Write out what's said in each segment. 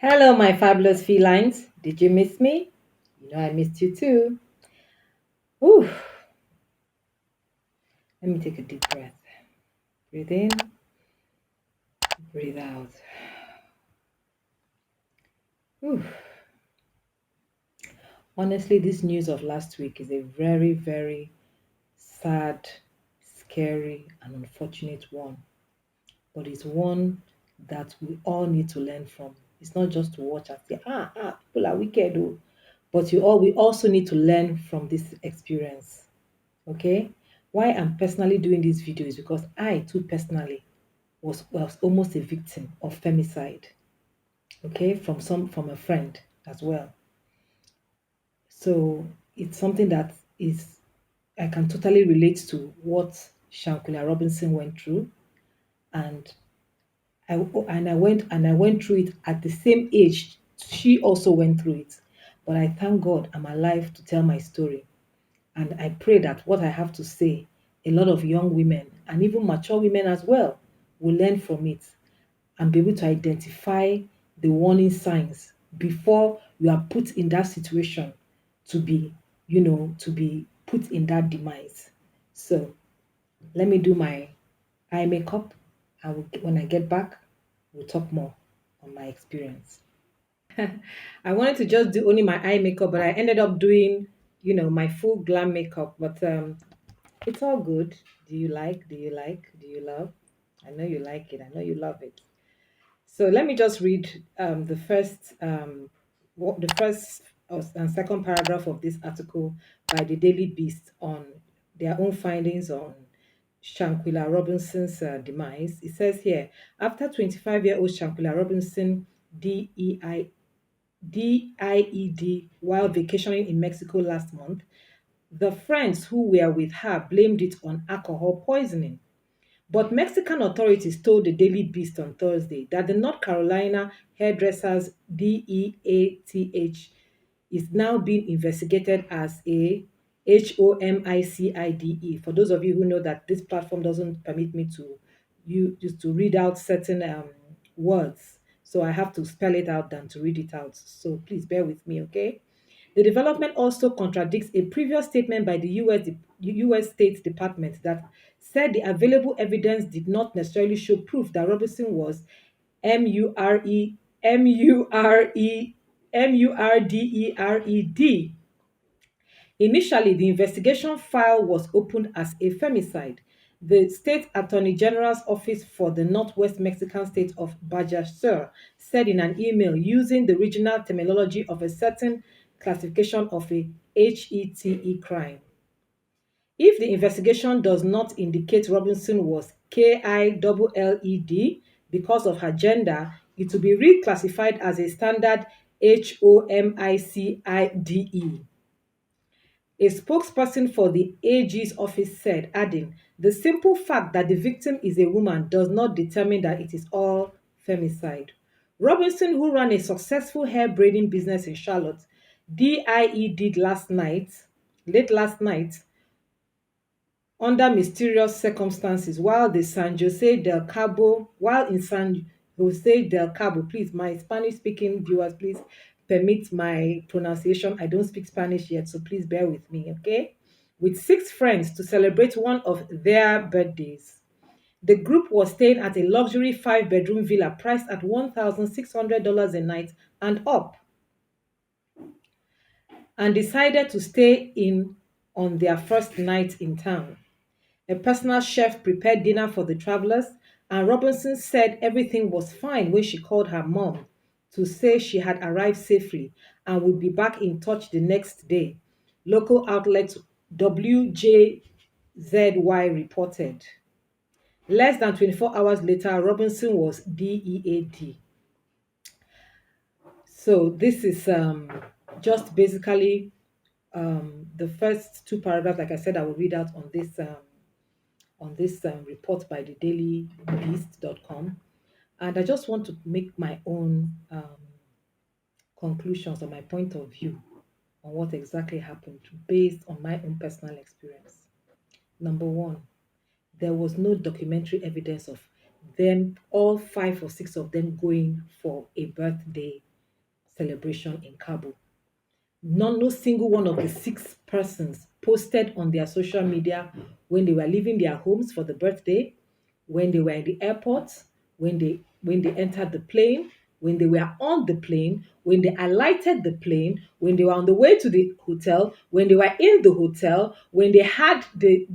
Hello, my fabulous felines. Did you miss me? You know I missed you too. Ooh, let me take a deep breath. Breathe in, breathe out. Ooh. Honestly, this news of last week is a very, very sad, scary, and unfortunate one. But it's one that we all need to learn from. It's not just to watch and say, people are wicked, oh. But we also need to learn from this experience. Okay? Why I'm personally doing this video is because I too personally was almost a victim of femicide, okay, from a friend as well. So it's something that is I can totally relate to what Shanquilla Robinson went through, and I went through it at the same age she also went through it. But I thank God I'm alive to tell my story. And I pray that what I have to say, a lot of young women and even mature women as well will learn from it and be able to identify the warning signs before you are put in that situation to be, to be put in that demise. So let me do my eye makeup. When I get back, we'll talk more on my experience. I wanted to just do only my eye makeup, but I ended up doing, my full glam makeup. But it's all good. Do you like? Do you like? Do you love? I know you like it. I know you love it. So let me just read the first and second paragraph of this article by the Daily Beast on their own findings on Shanquilla Robinson's demise. It says here, after 25-year-old Shanquilla Robinson DEI, DIED while vacationing in Mexico last month, the friends who were with her blamed it on alcohol poisoning. But Mexican authorities told the Daily Beast on Thursday that the North Carolina hairdresser's DEATH is now being investigated as a HOMICIDE. For those of you who know that this platform doesn't permit me to you just to read out certain words, so I have to spell it out than to read it out. So please bear with me, okay? The development also contradicts a previous statement by the US State Department that said the available evidence did not necessarily show proof that Robinson was MURE, MURE, MURDERED. Initially, the investigation file was opened as a femicide. The State Attorney General's Office for the Northwest Mexican state of Baja Sur said in an email using the regional terminology of a certain classification of a HETE crime. If the investigation does not indicate Robinson was KILLED because of her gender, it will be reclassified as a standard HOMICIDE. A spokesperson for the AG's office said, adding, the simple fact that the victim is a woman does not determine that it is all femicide. Robinson, who ran a successful hair braiding business in Charlotte, did late last night, under mysterious circumstances while in San Jose del Cabo. Please, my Spanish speaking viewers, please permit my pronunciation. I don't speak Spanish yet, so please bear with me, okay? With six friends to celebrate one of their birthdays. The group was staying at a luxury five-bedroom villa priced at $1,600 a night and up, and decided to stay in on their first night in town. A personal chef prepared dinner for the travelers, and Robinson said everything was fine when she called her mom to say she had arrived safely and would be back in touch the next day. Local outlet WJZY reported. Less than 24 hours later, Robinson was DEAD. So this is just basically the first two paragraphs. Like I said, I will read out on this report by the dailybeast.com. And I just want to make my own conclusions or my point of view on what exactly happened based on my own personal experience. Number one, there was no documentary evidence of them, all five or six of them, going for a birthday, celebration in Kabul. No single one of the six persons posted on their social media when they were leaving their homes for the birthday, when they were in the airport, when they entered the plane, when they were on the plane, when they alighted the plane, when they were on the way to the hotel, when they were in the hotel, when they had the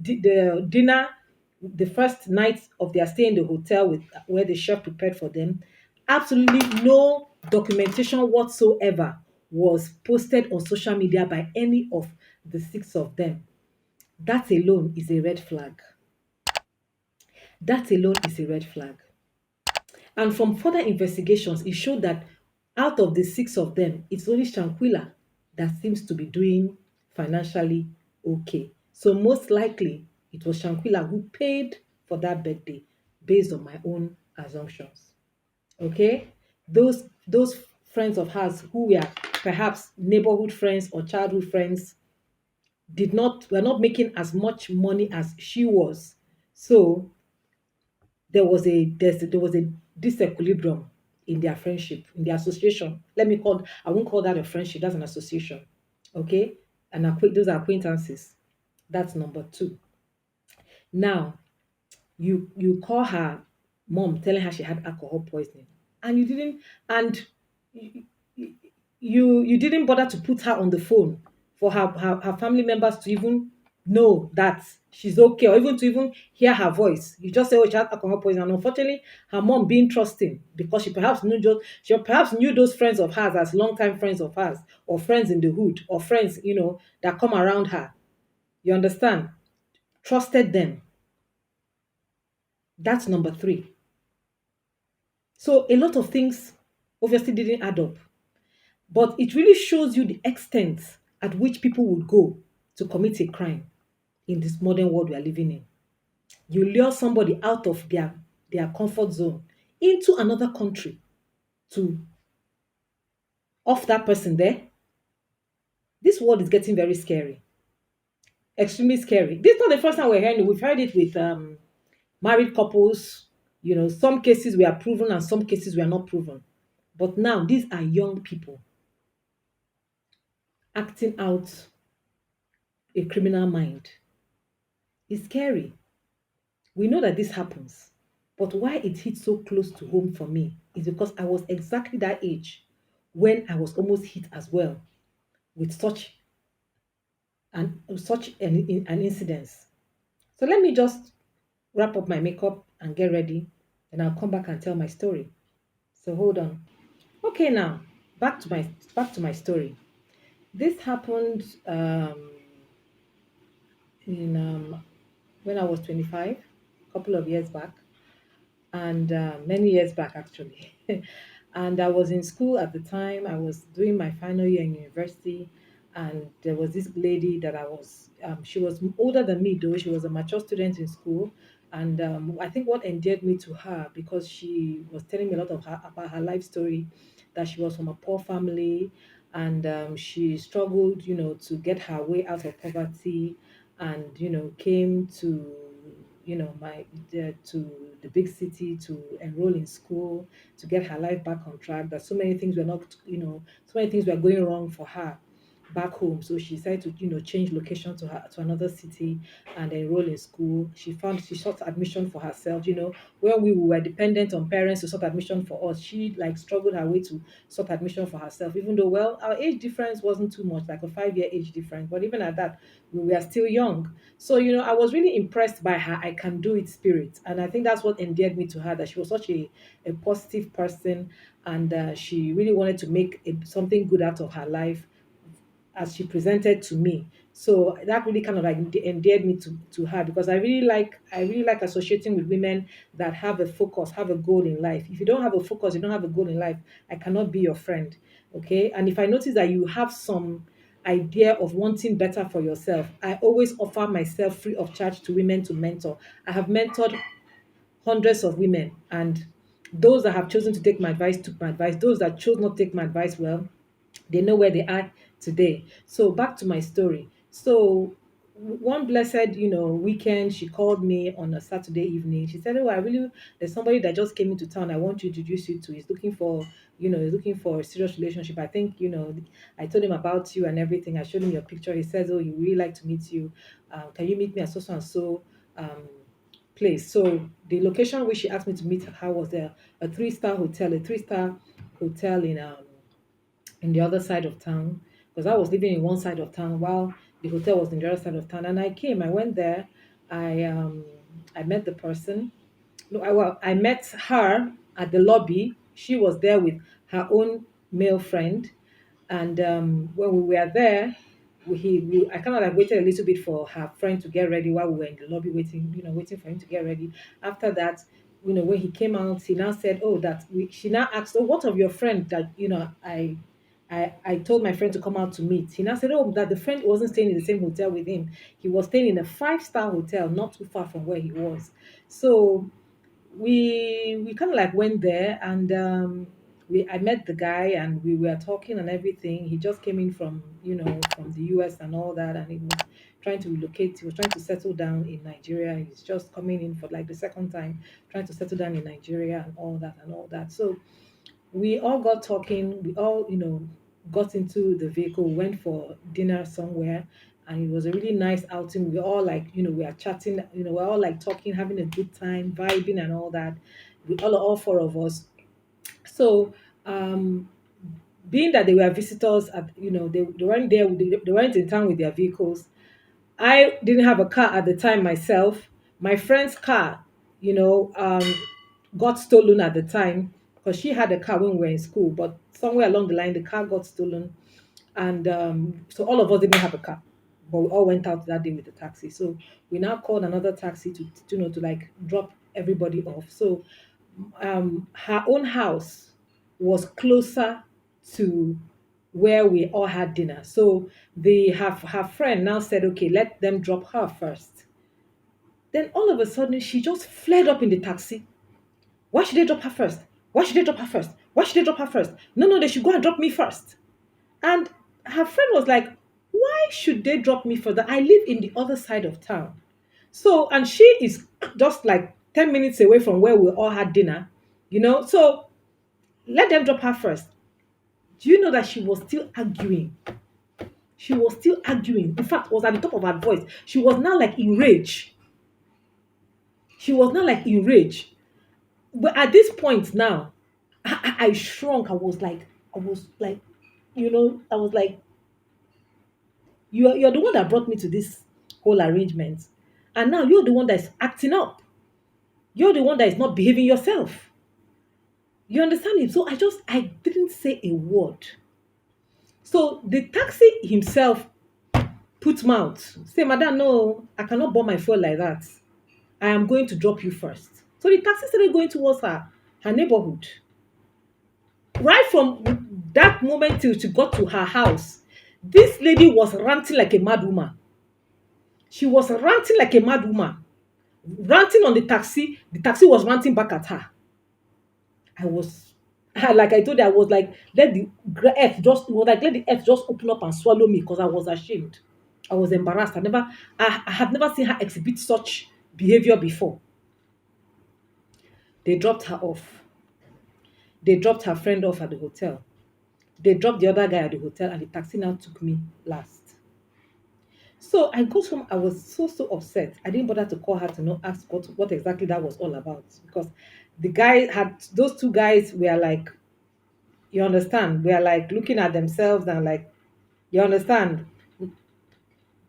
dinner, the first night of their stay in the hotel with where the chef prepared for them. Absolutely no documentation whatsoever was posted on social media by any of the six of them. That alone is a red flag. That alone is a red flag. And from further investigations, it showed that out of the six of them, it's only Shanquilla that seems to be doing financially okay. So most likely, it was Shanquilla who paid for that birthday based on my own assumptions. Okay, those friends of hers who were perhaps neighborhood friends or childhood friends did not were not making as much money as she was. So there was a disequilibrium in their friendship, in their association. I won't call that a friendship, that's an association. Okay, and those are acquaintances. That's number two. Now, you call her mom telling her she had alcohol poisoning, and you didn't and you you didn't bother to put her on the phone for her family members to even know that she's okay, or even to even hear her voice. You just say, oh, she had alcohol poisoning. And unfortunately, her mom being trusting, because she perhaps knew those friends of hers as longtime friends of hers, or friends in the hood, or friends, that come around her. You understand? Trusted them. That's number three. So a lot of things obviously didn't add up. But it really shows you the extent at which people would go to commit a crime in this modern world we are living in. You lure somebody out of their comfort zone into another country to off that person there. This world is getting very scary, extremely scary. This is not the first time we're hearing it. We've heard it with married couples. Some cases we are proven and some cases we are not proven. But now these are young people acting out a criminal mind. It's scary. We know that this happens, but why it hits so close to home for me is because I was exactly that age when I was almost hit as well with such an incidence. So let me just wrap up my makeup and get ready, and I'll come back and tell my story. So hold on. Okay, now back to my story. This happened in when I was 25, a couple of years back, and many years back actually. And I was in school at the time. I was doing my final year in university, and there was this lady that she was older than me, though. She was a mature student in school. And I think what endeared me to her, because she was telling me a lot about her life story, that she was from a poor family, and she struggled, to get her way out of poverty, and came to to the big city to enroll in school, to get her life back on track. That so many things were not, so many things were going wrong for her back home. So she decided to, change location to another city and enroll in school. She sought admission for herself. When we were dependent on parents to sort admission for us, she like struggled her way to sort admission for herself. Even though, well, our age difference wasn't too much, like a 5-year age difference, but even at that, we were still young. So, I was really impressed by her I can do it spirit. And I think that's what endeared me to her, that she was such a positive person, and she really wanted to make something good out of her life as she presented to me. So that really kind of like endeared me to her, because I really like associating with women that have a focus, have a goal in life. If you don't have a focus, you don't have a goal in life, I cannot be your friend. Okay. And if I notice that you have some idea of wanting better for yourself, I always offer myself free of charge to women to mentor. I have mentored hundreds of women, and those that have chosen to take my advice took my advice. Those that chose not to take my advice, well, they know where they are today. So back to my story. So one blessed, weekend, she called me on a Saturday evening. She said, "Oh, there's somebody that just came into town. I want to introduce you to. He's looking for, he's looking for a serious relationship. I think, I told him about you and everything. I showed him your picture. He says, oh, he really like to meet you. Can you meet me at so and so um, place? So the location which she asked me to meet her was there, a three-star hotel in the other side of town, because I was living in one side of town while the hotel was in the other side of town. And I went there, I met the person. No, I met her at the lobby. She was there with her own male friend, and when we were there, I kind of like waited a little bit for her friend to get ready while we were in the lobby waiting, waiting for him to get ready. After that, when he came out, he now said, "Oh, she now asked, oh, what of your friend that I told my friend to come out to meet." He now said, "Oh, that the friend wasn't staying in the same hotel with him. He was staying in a five-star hotel, not too far from where he was." So we kind of like went there, and I met the guy, and we were talking and everything. He just came in from from the US and all that, and he was trying to relocate. He was trying to settle down in Nigeria. He's just coming in for like the second time, trying to settle down in Nigeria and all that and all that. So we all got talking. We all, got into the vehicle, went for dinner somewhere, and it was a really nice outing. We all like, we are chatting, we're all like talking, having a good time, vibing and all that. We all four of us. So, um, being that they were visitors, they weren't there, they weren't in town with their vehicles. I didn't have a car at the time myself. My friend's car, you know, um, got stolen at the time because she had a car when we were in school, but somewhere along the line, the car got stolen. And so all of us didn't have a car, but we all went out that day with the taxi. So we now called another taxi to like drop everybody off. So her own house was closer to where we all had dinner. So her friend now said, okay, let them drop her first. Then all of a sudden, she just flared up in the taxi. Why should they drop her first? Why should they drop her first? Why should they drop her first? No, no, they should go and drop me first. And her friend was like, why should they drop me further? I live in the other side of town. So, and she is just like 10 minutes away from where we all had dinner, So let them drop her first. Do you know that she was still arguing? She was still arguing. In fact, was at the top of her voice. She was now like in rage. She was now like in rage. But at this point now, I shrunk. I was like, I was like, you're the one that brought me to this whole arrangement. And now you're the one that's acting up. You're the one that is not behaving yourself. You understand it? So I didn't say a word. So the taxi himself put mouth. Say, Madam, no, I cannot burn my fuel like that. I am going to drop you first. So the taxi started going towards her neighborhood. Right from that moment till she got to her house, this lady was ranting like a mad woman. She was ranting like a mad woman. Ranting on the taxi was ranting back at her. I was, like I told you, I was like, let the earth just open up and swallow me because I was ashamed. I was embarrassed. I had never seen her exhibit such behavior before. They dropped her off. They dropped her friend off at the hotel. They dropped the other guy at the hotel, and the taxi now took me last. So I got home. I was so upset. I didn't bother to call her to know ask what exactly that was all about, because the guy had those two guys were like, you understand, we are like looking at themselves and like, you understand,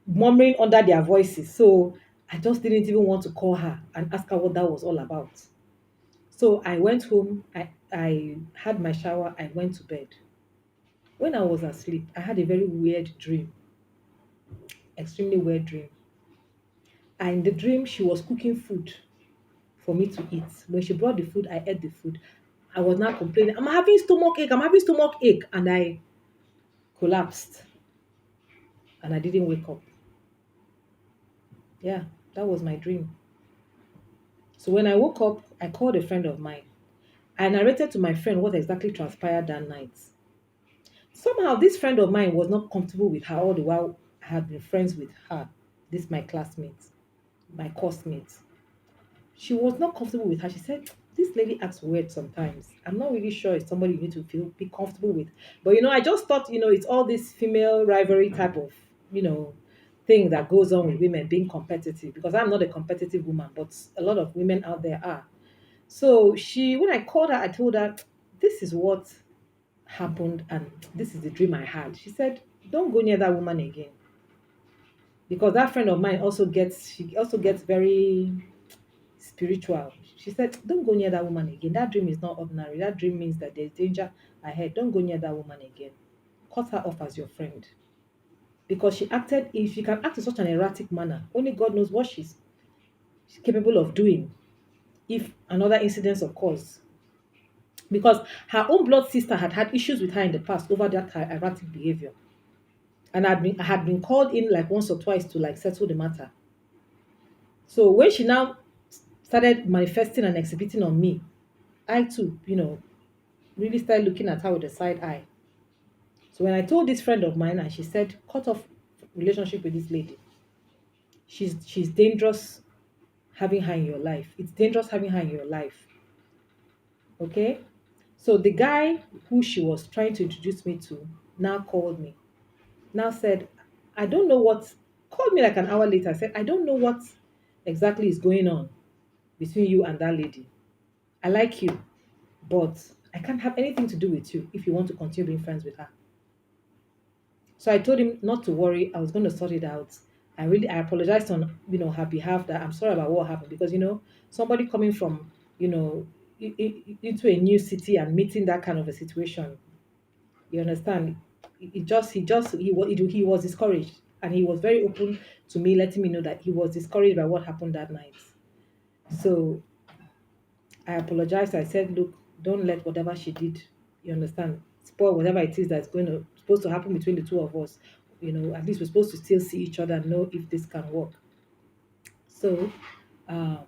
murmuring under their voices. So I just didn't even want to call her and ask her what that was all about. So I went home. I had my shower. I went to bed. When I was asleep, I had a very weird dream, extremely weird dream. And in the dream, she was cooking food for me to eat. When she brought the food, I ate the food. I was now complaining, I'm having stomach ache, I'm having stomach ache. And I collapsed and I didn't wake up. Yeah, that was my dream. So when I woke up, I called a friend of mine. I narrated to my friend what exactly transpired that night. Somehow, this friend of mine was not comfortable with her all the while I had been friends with her. This my classmate, my course mate. She was not comfortable with her. She said, This lady acts weird sometimes. I'm not really sure it's somebody you need to feel be comfortable with. But I just thought, it's all this female rivalry type of, you know, thing that goes on with women being competitive. Because I'm not a competitive woman, but a lot of women out there are. So when I called her, I told her, this is what happened and this is the dream I had. She said, don't go near that woman again. Because that friend of mine she also gets very spiritual. She said, don't go near that woman again. That dream is not ordinary. That dream means that there's danger ahead. Don't go near that woman again. Cut her off as your friend. Because if she can act in such an erratic manner, only God knows what she's capable of doing if another incident occurs. Because her own blood sister had issues with her in the past over that her erratic behavior. And I had been called in like once or twice to like settle the matter. So when she now started manifesting and exhibiting on me, I too, really started looking at her with a side eye. So when I told this friend of mine and she said, cut off relationship with this lady. She's dangerous having her in your life. It's dangerous having her in your life. Okay? So the guy who she was trying to introduce me to now called me. Now said, I don't know what called me like an hour later. Said, I don't know what exactly is going on between you and that lady. I like you, but I can't have anything to do with you if you want to continue being friends with her. So I told him not to worry. I was going to sort it out. I apologized on her behalf that I'm sorry about what happened because somebody coming from into a new city and meeting that kind of a situation. You understand? He was discouraged and he was very open to me, letting me know that he was discouraged by what happened that night. So I apologized. I said, look, don't let whatever she did, you understand, spoil whatever it is that's supposed to happen between the two of us. At least we're supposed to still see each other and know if this can work. So um,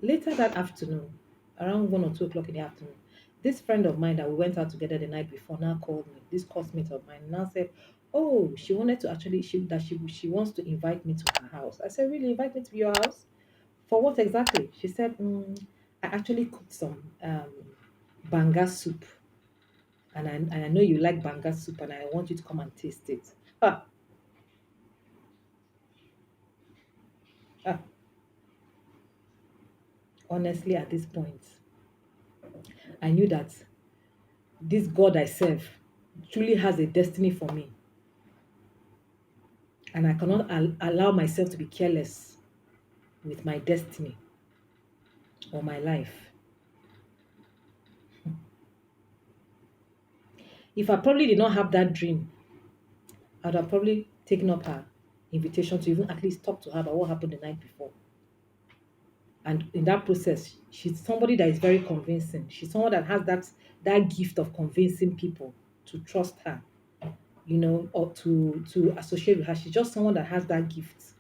later that afternoon, around 1 or 2 o'clock in the afternoon, this friend of mine that we went out together the night before now called me. This classmate of mine now said, "Oh, she wanted to actually she wants to invite me to her house." I said, "Really, invite me to your house? For what exactly?" She said, "I actually cooked some banga soup, and I know you like banga soup, and I want you to come and taste it." Ah, ah, honestly, at this point, I knew that this God I serve truly has a destiny for me, and I cannot allow myself to be careless with my destiny or my life. If I probably did not have that dream, I would have probably taken up her invitation to even at least talk to her about what happened the night before. And in that process, she's somebody that is very convincing. She's someone that has that gift of convincing people to trust her, or to associate with her. She's just someone that has that gift.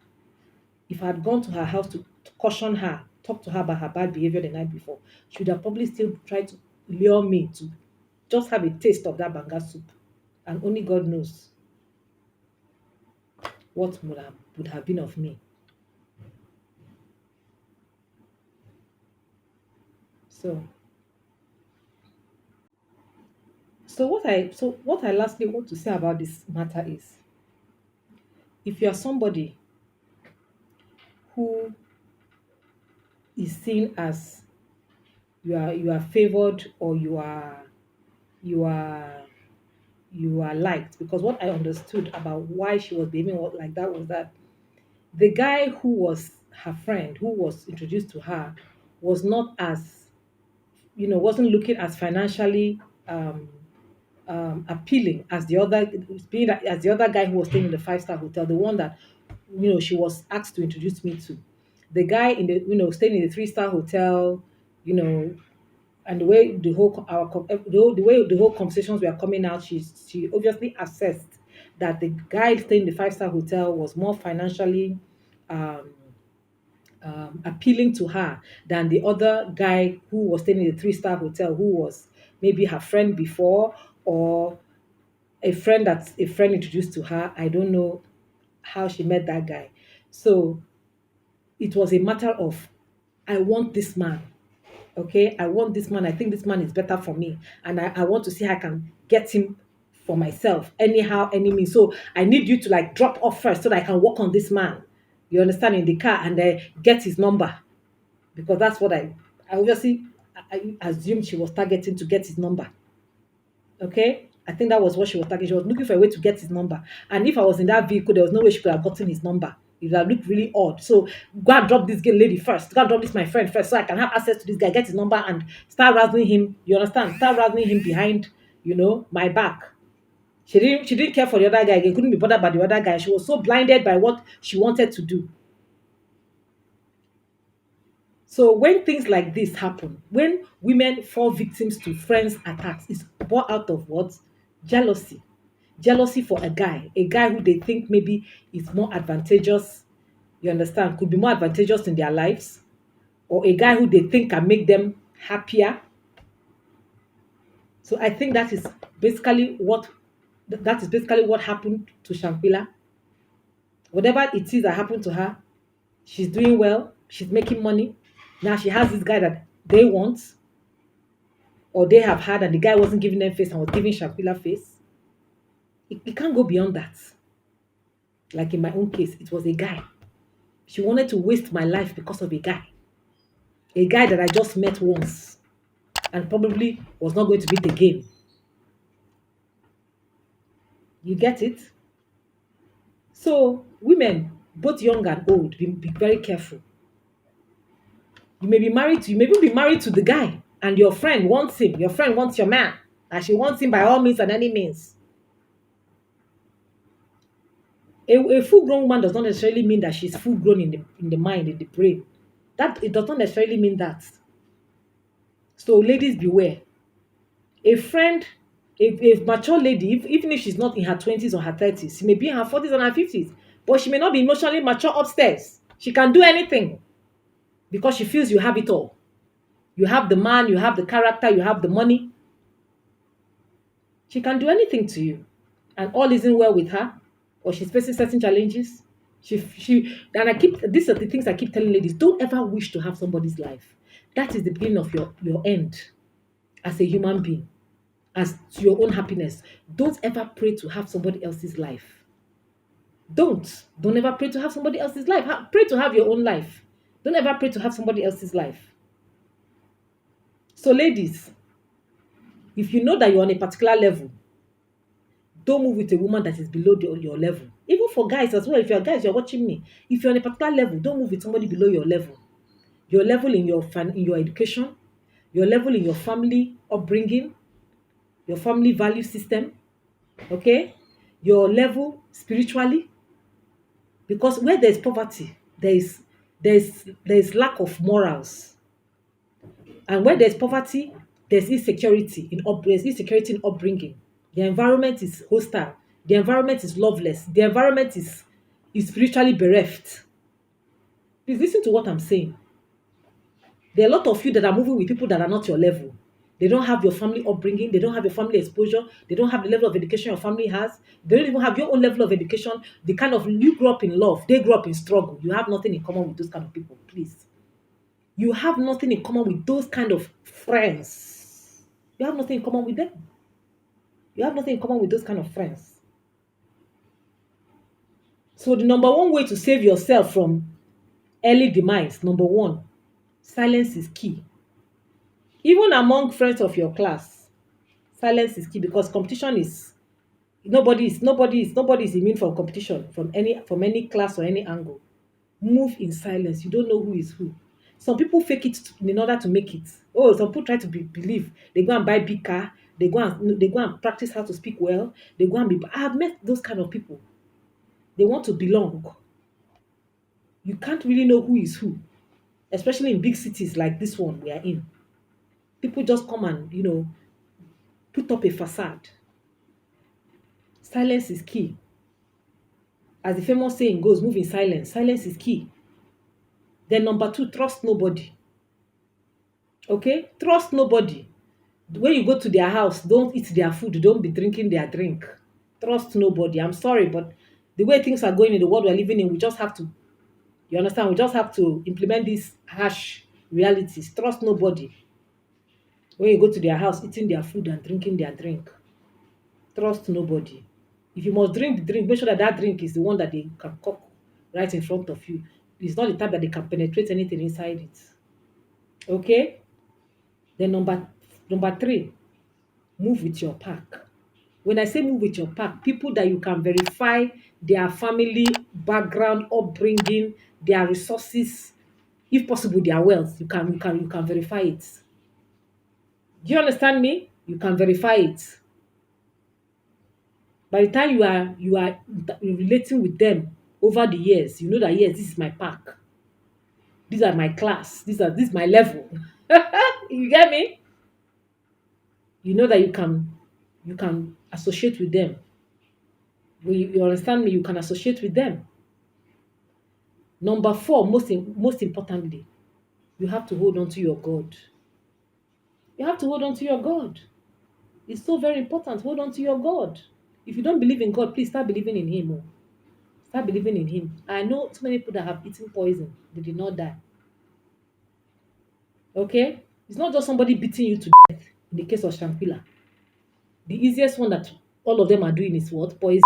If I had gone to her house to caution her, talk to her about her bad behavior the night before, she would have probably still tried to lure me to just have a taste of that banga soup. And only God knows what would have been of me. So what I lastly want to say about this matter is, if you are somebody who is seen as you are favored, or you are you are liked, because what I understood about why she was behaving like that was that the guy who was her friend, who was introduced to her, was not as wasn't looking as financially appealing as the other guy who was staying in the five-star hotel, the one that she was asked to introduce me to. The guy in the staying in the three-star hotel, you know, and the way the whole conversations were coming out, she obviously assessed that the guy staying in the five-star hotel was more financially um, appealing to her than the other guy who was staying in the three-star hotel, who was maybe her friend before, or a friend that a friend introduced to her. I don't know how she met that guy. So it was a matter of, I want this man. Okay, I want this man. I think this man is better for me. And I want to see how I can get him for myself. Anyhow, any means. So I need you to like drop off first so that I can work on this man. You understand, in the car, and get his number. Because that's what I obviously I assumed she was targeting to get his number. Okay. I think that was what she was targeting. She was looking for a way to get his number. And if I was in that vehicle, there was no way she could have gotten his number. It would have looked really odd. So go and drop this girl lady first. Go and drop this my friend first so I can have access to this guy, get his number and start razzling him. You understand? Start razzling him behind, my back. She didn't care for the other guy. She couldn't be bothered by the other guy. She was so blinded by what she wanted to do. So when things like this happen, when women fall victims to friends' attacks, it's born out of what? Jealousy. Jealousy for a guy who they think maybe is more advantageous, you understand, could be more advantageous in their lives, or a guy who they think can make them happier. So I think that is basically what happened to Shanquilla. Whatever it is that happened to her, she's doing well, she's making money. Now she has this guy that they want or they have had, and the guy wasn't giving them face and was giving Shanquilla face. It can't go beyond that. Like in my own case, it was a guy. She wanted to waste my life because of a guy. A guy that I just met once and probably was not going to meet again. You get it? So, women, both young and old, be very careful. You may even be married to the guy, and your friend wants him. Your friend wants your man, and she wants him by all means and any means. A full-grown woman does not necessarily mean that she's full-grown in the mind, in the brain. That it does not necessarily mean that. So, ladies, beware. A friend, a mature lady, even if she's not in her 20s or her 30s, she may be in her 40s or her 50s, but she may not be emotionally mature upstairs. She can do anything because she feels you have it all. You have the man, you have the character, you have the money. She can do anything to you, and all isn't well with her, or she's facing certain challenges. And these are the things I keep telling ladies: don't ever wish to have somebody's life. That is the beginning of your end as a human being, as to your own happiness. Don't ever pray to have somebody else's life. Don't ever pray to have somebody else's life. Pray to have your own life. Don't ever pray to have somebody else's life. So, ladies, if you know that you're on a particular level, don't move with a woman that is below your level. Even for guys as well, if you're guys, you're watching me. If you're on a particular level, don't move with somebody below your level. Your level in your education, your level in your family upbringing, your family value system, okay? Your level spiritually. Because where there's poverty, there's lack of morals. And where there's poverty, there's insecurity in upbringing. The environment is hostile. The environment is loveless. The environment is spiritually bereft. Please listen to what I'm saying. There are a lot of you that are moving with people that are not your level. They don't have your family upbringing. They don't have your family exposure. They don't have the level of education your family has. They don't even have your own level of education. The kind of you grew up in love. They grew up in struggle. You have nothing in common with those kind of people. Please. You have nothing in common with those kind of friends. You have nothing in common with them. You have nothing in common with those kind of friends. So the number one way to save yourself from early demise, number one, silence is key. Even among friends of your class, silence is key because competition is nobody is immune from competition from any class or any angle. Move in silence. You don't know who is who. Some people fake it in order to make it. Oh, some people try to believe. They go and buy big car. They go and practice how to speak well. They go and be. I have met those kind of people. They want to belong. You can't really know who is who, especially in big cities like this one we are in. People just come and put up a facade. Silence is key. As the famous saying goes, move in silence. Silence is key. Then number two, trust nobody. Okay? Trust nobody. When you go to their house, don't eat their food. Don't be drinking their drink. Trust nobody. I'm sorry, but the way things are going in the world we're living in, we just have to, we just have to implement these harsh realities. Trust nobody. When you go to their house, eating their food and drinking their drink. Trust nobody. If you must drink the drink, make sure that that drink is the one that they can cook right in front of you. It's not the type that they can penetrate anything inside it. Okay? Then number three, move with your pack. When I say move with your pack, people that you can verify their family background, upbringing, their resources, if possible, their wealth, you can verify it. Do you understand me? You can verify it. By the time you are relating with them over the years, you know that yes, this is my pack. These are my class. This is my level. You get me? You know that you can associate with them. When you understand me, you can associate with them. Number four, most importantly, you have to hold on to your God. You have to hold on to your God. It's so very important. Hold on to your God. If you don't believe in God, please start believing in Him. Oh. Start believing in Him. I know so many people that have eaten poison. They did not die. Okay? It's not just somebody beating you to death in the case of Shanquilla. The easiest one that all of them are doing is what? Poison.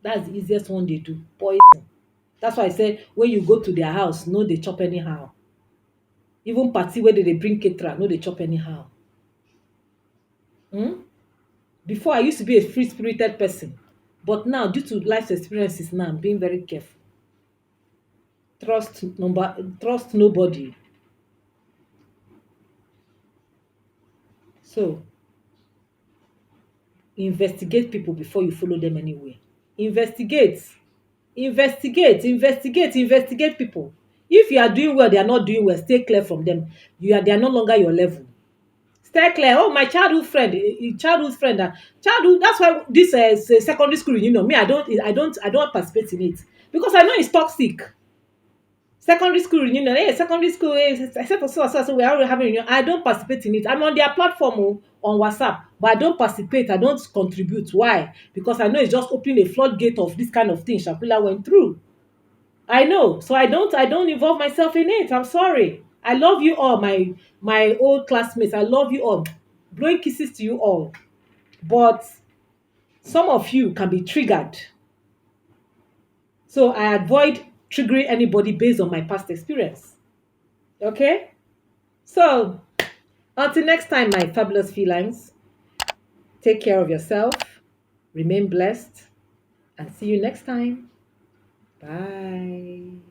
That's the easiest one they do. Poison. That's why I say when you go to their house, no, they chop anyhow. Even party where they bring caterer, no, they chop anyhow. Hmm? Before I used to be a free spirited person, but now due to life's experiences, now I'm being very careful. Trust nobody. So investigate people before you follow them anywhere. Investigate, investigate people. If you are doing well, they are not doing well, stay clear from them. They are no longer your level. Stay clear. Oh, my childhood friend, childhood. That's why this secondary school me, I don't participate in it because I know it's toxic. Secondary school reunion, secondary school, except so we're already having reunion. I don't participate in it. I'm on their platform on WhatsApp, but I don't participate. I don't contribute. Why? Because I know it's just opening a floodgate of this kind of thing Shakila went through. I know, so I don't involve myself in it. I'm sorry. I love you all, my old classmates. I love you all. Blowing kisses to you all. But some of you can be triggered. So I avoid triggering anybody based on my past experience. Okay? So until next time, my fabulous felines, take care of yourself, remain blessed, and see you next time. Bye.